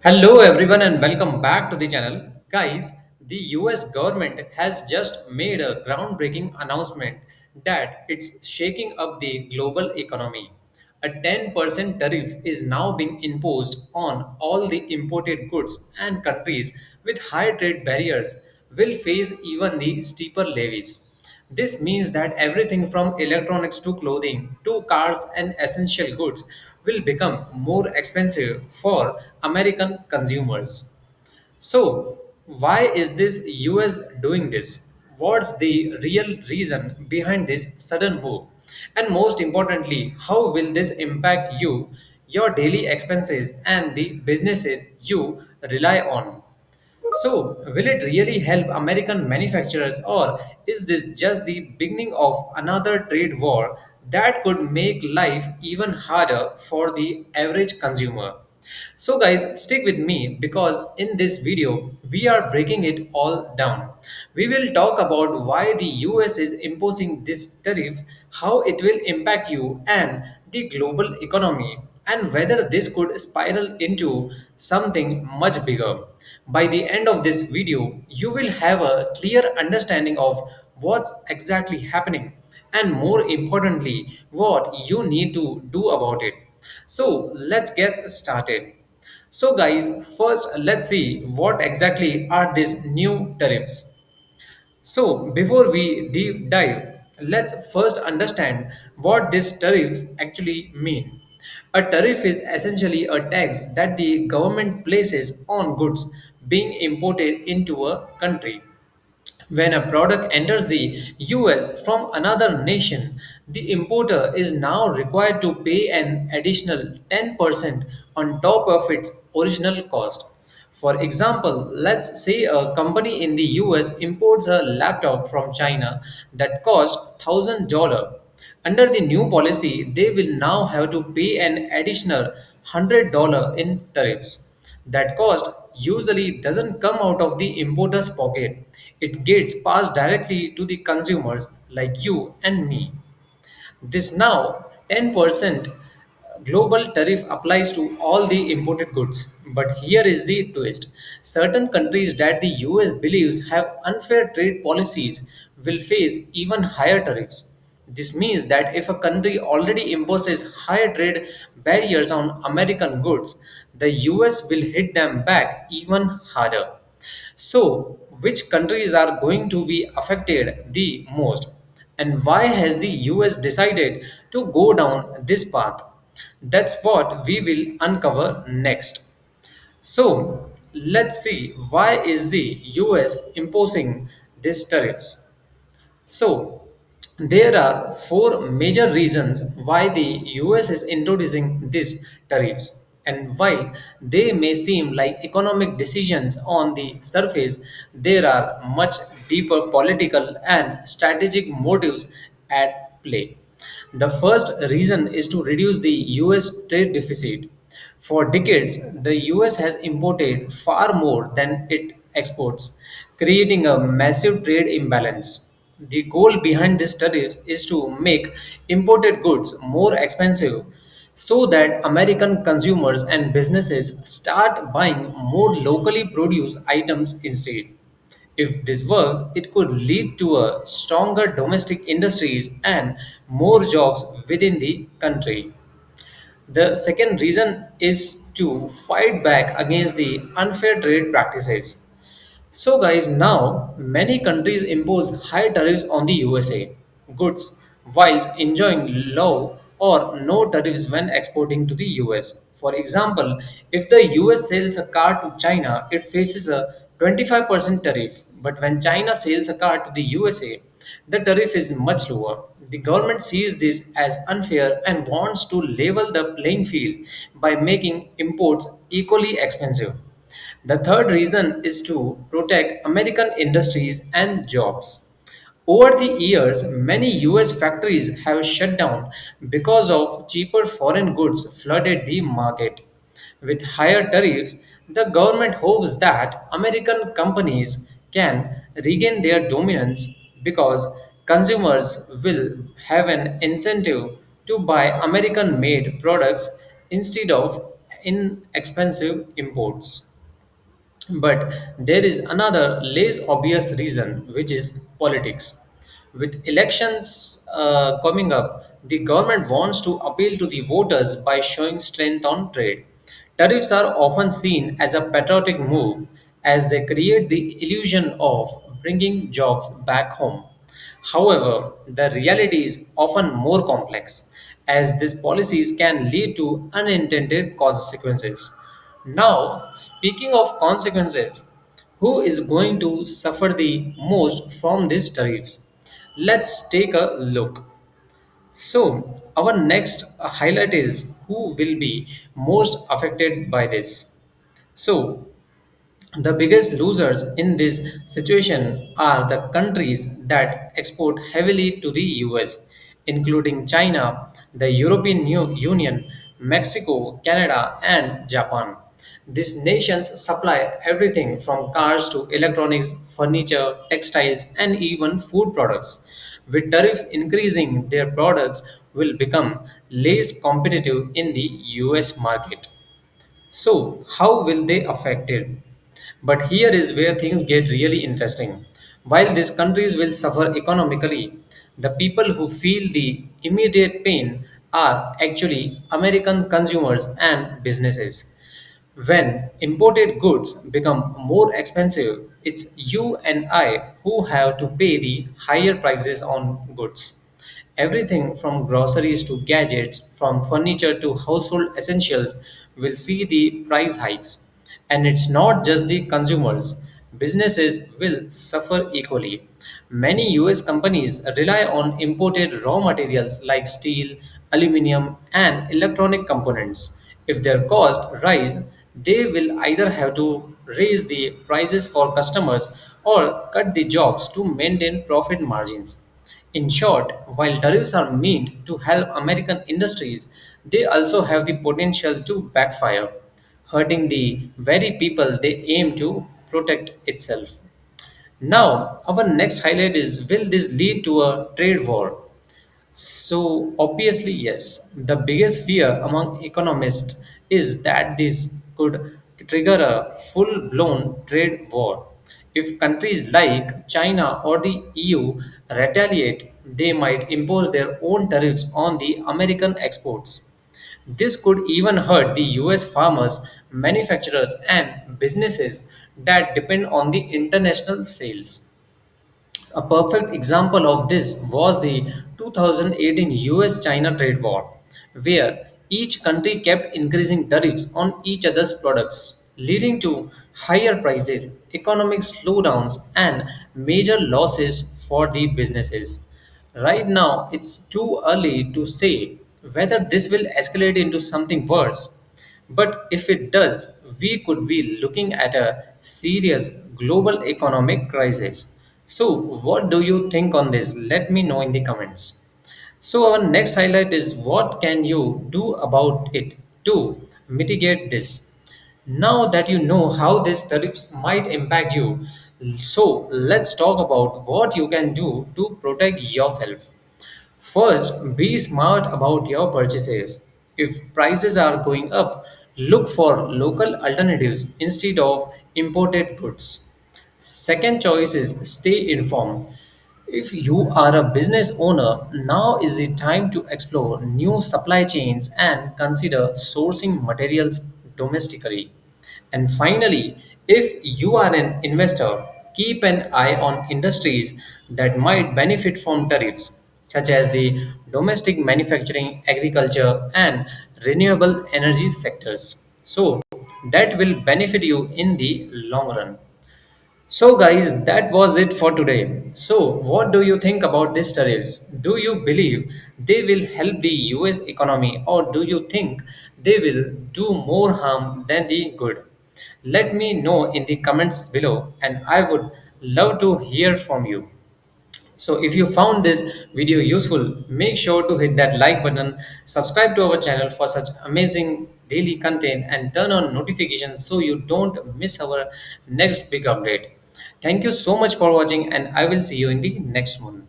Hello everyone and welcome back to the channel. Guys, the US government has just made a groundbreaking announcement that it's shaking up the global economy. A 10% tariff is now being imposed on all the imported goods, and countries with high trade barriers will face even the steeper levies. This means that everything from electronics to clothing to cars and essential goods will become more expensive for American consumers. So, why is this US doing this? What's the real reason behind this sudden move? And most importantly, how will this impact you, your daily expenses, and the businesses you rely on? So, will it really help American manufacturers, or is this just the beginning of another trade war that could make life even harder for the average consumer? So, guys, stick with me because in this video, we are breaking it all down. We will talk about why the US is imposing these tariffs, how it will impact you and the global economy, and whether this could spiral into something much bigger. By the end of this video, you will have a clear understanding of what's exactly happening and, more importantly, what you need to do about it. So, let's get started. So, guys, first let's see what exactly are these new tariffs. So, before we deep dive, let's first understand what these tariffs actually mean. A tariff is essentially a tax that the government places on goods being imported into a country. When a product enters the US from another nation, the importer is now required to pay an additional 10% on top of its original cost. For example, let's say a company in the US imports a laptop from China that costs $1,000. Under the new policy, they will now have to pay an additional $100 in tariffs. That cost usually doesn't come out of the importer's pocket. It gets passed directly to the consumers like you and me. This now 10% global tariff applies to all the imported goods. But here is the twist. Certain countries that the US believes have unfair trade policies will face even higher tariffs. This means that if a country already imposes higher trade barriers on American goods, the US will hit them back even harder. So, which countries are going to be affected the most? And why has the US decided to go down this path? That's what we will uncover next. So, let's see why is the US imposing these tariffs? So, there are four major reasons why the US is introducing these tariffs. And while they may seem like economic decisions on the surface, there are much deeper political and strategic motives at play. The first reason is to reduce the US trade deficit. For decades, the US has imported far more than it exports, creating a massive trade imbalance. The goal behind this tariffs is to make imported goods more expensive so that American consumers and businesses start buying more locally produced items instead. If this works, it could lead to a stronger domestic industries and more jobs within the country. The second reason is to fight back against the unfair trade practices. So, guys, now many countries impose high tariffs on the USA goods whilst enjoying low or no tariffs when exporting to the US. For example, if the US sells a car to China, it faces a 25% tariff, but when China sells a car to the USA, the tariff is much lower. The government sees this as unfair and wants to level the playing field by making imports equally expensive. The third reason is to protect American industries and jobs. Over the years, many US factories have shut down because of cheaper foreign goods flooded the market. With higher tariffs, the government hopes that American companies can regain their dominance because consumers will have an incentive to buy American made products instead of inexpensive imports. But there is another less obvious reason, which is politics. With elections coming up, the government wants to appeal to the voters by showing strength on trade. Tariffs are often seen as a patriotic move as they create the illusion of bringing jobs back home. However, the reality is often more complex, as these policies can lead to unintended consequences. Now, speaking of consequences, who is going to suffer the most from these tariffs? Let's take a look. So, our next highlight is who will be most affected by this. So, the biggest losers in this situation are the countries that export heavily to the US, including China, the European Union, Mexico, Canada, and Japan. These nations supply everything from cars to electronics, furniture, textiles, and even food products. With tariffs increasing, their products will become less competitive in the US market. So, how will they affect it? But here is where things get really interesting. While these countries will suffer economically, the people who feel the immediate pain are actually American consumers and businesses. When imported goods become more expensive, it's you and I who have to pay the higher prices on goods. Everything from groceries to gadgets, from furniture to household essentials will see the price hikes. And it's not just the consumers, businesses will suffer equally. Many US companies rely on imported raw materials like steel, aluminum, and electronic components. If their costs rise, they will either have to raise the prices for customers or cut the jobs to maintain profit margins. In short, while tariffs are meant to help American industries, they also have the potential to backfire, hurting the very people they aim to protect itself. Now, our next highlight is, will this lead to a trade war? So, obviously, yes. The biggest fear among economists is that this could trigger a full blown trade war. If countries like China or the EU retaliate, they might impose their own tariffs on the American exports. This could even hurt the US farmers, manufacturers, and businesses that depend on the international sales. A perfect example of this was the 2018 US China trade war, where each country kept increasing tariffs on each other's products, leading to higher prices, economic slowdowns, and major losses for the businesses. Right now, it's too early to say whether this will escalate into something worse. But if it does, we could be looking at a serious global economic crisis. So, what do you think on this? Let me know in the comments. So, our next highlight is, what can you do about it to mitigate this? Now that you know how these tariffs might impact you, so let's talk about what you can do to protect yourself. First, be smart about your purchases. If prices are going up, look for local alternatives instead of imported goods. Second choice is, stay informed. If you are a business owner, now is the time to explore new supply chains and consider sourcing materials domestically. And finally, if you are an investor, keep an eye on industries that might benefit from tariffs, such as the domestic manufacturing, agriculture, and renewable energy sectors. So, that will benefit you in the long run. So, guys, that was it for today. So, what do you think about these tariffs? Do you believe they will help the US economy, or do you think they will do more harm than the good? Let me know in the comments below, and I would love to hear from you. So, if you found this video useful, make sure to hit that like button, subscribe to our channel for such amazing daily content, and turn on notifications so you don't miss our next big update. Thank you so much for watching, and I will see you in the next one.